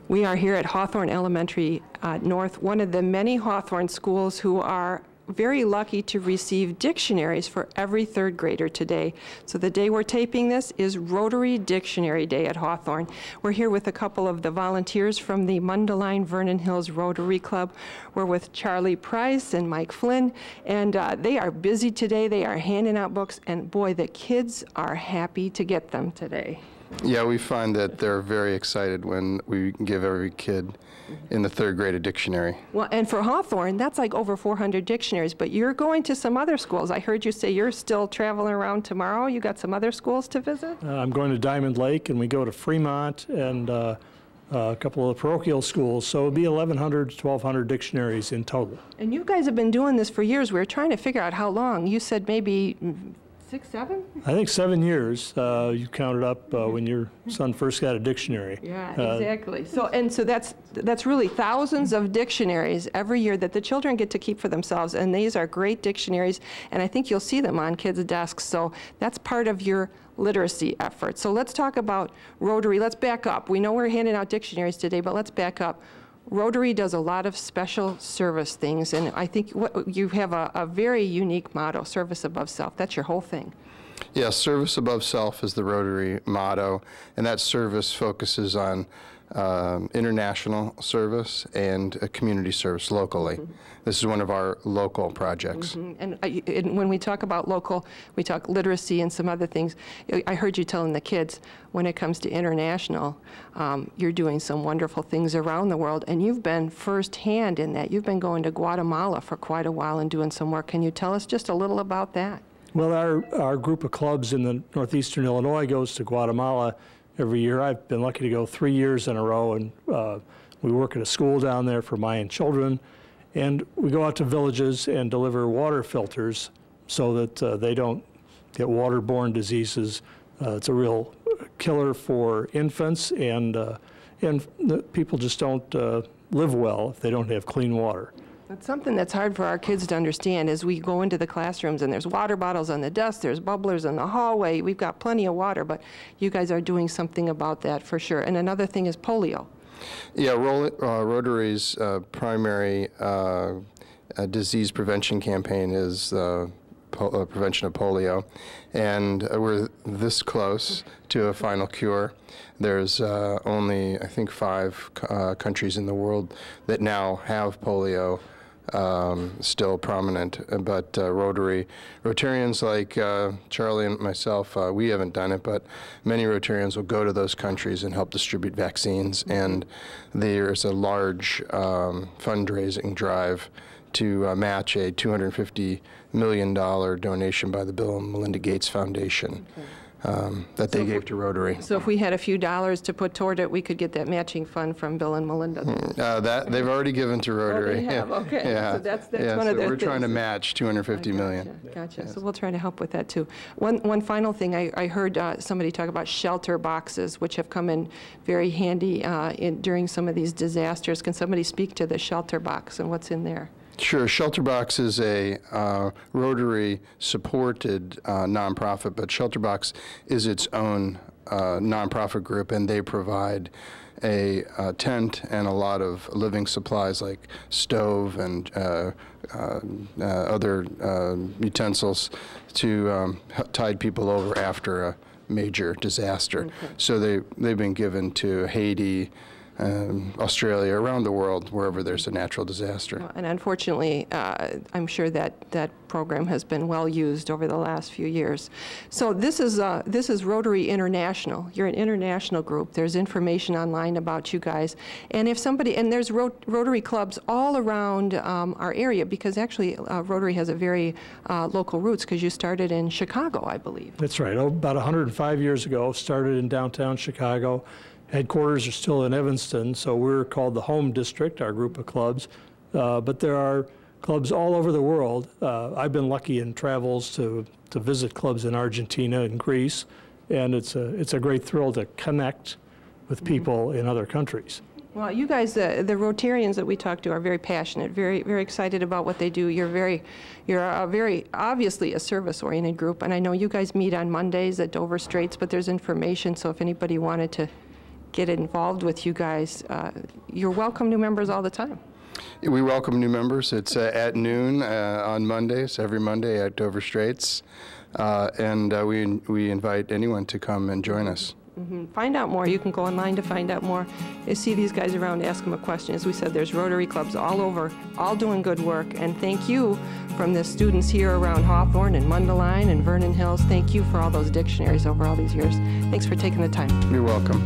We are here at Hawthorne Elementary North, one of the many Hawthorne schools who are very lucky to receive dictionaries for every third grader today. So the day we're taping this is Rotary Dictionary Day at Hawthorne. We're here with a couple of the volunteers from the MUNDELEIN Vernon Hills Rotary Club. We're with Charlie Price and Mike Flynn, and they are busy today. They are handing out books, and boy, the kids are happy to get them today. Yeah, we find that they're very excited when we give every kid in the third grade a dictionary. Well, and for Hawthorne, that's like over 400 dictionaries, but you're going to some other schools. I heard you say you're still traveling around tomorrow. You got some other schools to visit? I'm going to Diamond Lake, and we go to Fremont and a couple of parochial schools, so it'll be 1,100 to 1,200 dictionaries in total. And you guys have been doing this for years. We were trying to figure out how long. You said maybe 6, 7? I think 7 years. You counted up when your son first got a dictionary. Yeah, exactly. So that's really thousands of dictionaries every year that the children get to keep for themselves, and these are great dictionaries, and I think you'll see them on kids' desks. So that's part of your literacy effort. So let's talk about Rotary. Let's back up. We know we're handing out dictionaries today, but let's back up. Rotary does a lot of special service things, and I think you have a very unique motto, service above self. That's your whole thing. Yes, service above self is the Rotary motto, and that service focuses on international service and community service locally. Mm-hmm. This is one of our local projects. Mm-hmm. And when we talk about local, we talk literacy and some other things. I heard you telling the kids, when it comes to international, you're doing some wonderful things around the world, and you've been firsthand in that. You've been going to Guatemala for quite a while and doing some work. Can you tell us just a little about that? Well, our group of clubs in the northeastern Illinois goes to Guatemala every year. I've been lucky to go 3 years in a row, and we work at a school down there for Mayan children, and we go out to villages and deliver water filters so that they don't get waterborne diseases. It's a real killer for infants, and the people just don't live well if they don't have clean water. That's something that's hard for our kids to understand as we go into the classrooms and there's water bottles on the desk, there's bubblers in the hallway, we've got plenty of water, but you guys are doing something about that for sure. And another thing is polio. Yeah, Rotary's primary disease prevention campaign is prevention of polio, and we're this close to a final cure. There's only, I think, 5 countries in the world that now have polio still prominent, but Rotarians like Charlie and myself, we haven't done it, but many Rotarians will go to those countries and help distribute vaccines, and there's a large fundraising drive to match a $250 million donation by the Bill and Melinda Gates Foundation. Okay. That they gave to Rotary. So if we had a few dollars to put toward it, we could get that matching fund from Bill and Melinda. That they've already given to Rotary. Oh, they have. Okay. Yeah. So that's yeah, one of their we're things. trying to match $250 million. Gotcha. Yes. So we'll try to help with that too. One final thing, I heard somebody talk about shelter boxes, which have come in very handy during some of these disasters. Can somebody speak to the shelter box and what's in there? Sure. Shelter Box is a Rotary-supported nonprofit, but Shelter Box is its own nonprofit group, and they provide a tent and a lot of living supplies like stove and other utensils to tide people over after a major disaster. Okay. So they've been given to Haiti, Australia, around the world, wherever there's a natural disaster. Well, and unfortunately, I'm sure that program has been well used over the last few years. So this is Rotary International. You're an international group. There's information online about you guys, and if somebody there's Rotary clubs all around our area, because actually Rotary has a very local roots, because you started in Chicago, I believe. That's right. About 105 years ago, started in downtown Chicago. Headquarters are still in Evanston, so we're called the Home District, our group of clubs. But there are clubs all over the world. I've been lucky in travels to visit clubs in Argentina and Greece, and it's a great thrill to connect with people in other countries. Well, you guys, the Rotarians that we talk to are very passionate, very excited about what they do. You're very obviously a service-oriented group, and I know you guys meet on Mondays at Dover Straits, but there's information, so if anybody wanted to get involved with you guys. You're welcome new members all the time. We welcome new members. It's at noon on Mondays, every Monday at Dover Straits, and we invite anyone to come and join us. Find out more. You can go online to find out more. You see these guys around, ask them a question. As we said, there's Rotary clubs all over, all doing good work. And thank you from the students here around Hawthorne and Mundelein and Vernon Hills. Thank you for all those dictionaries over all these years. Thanks for taking the time. You're welcome.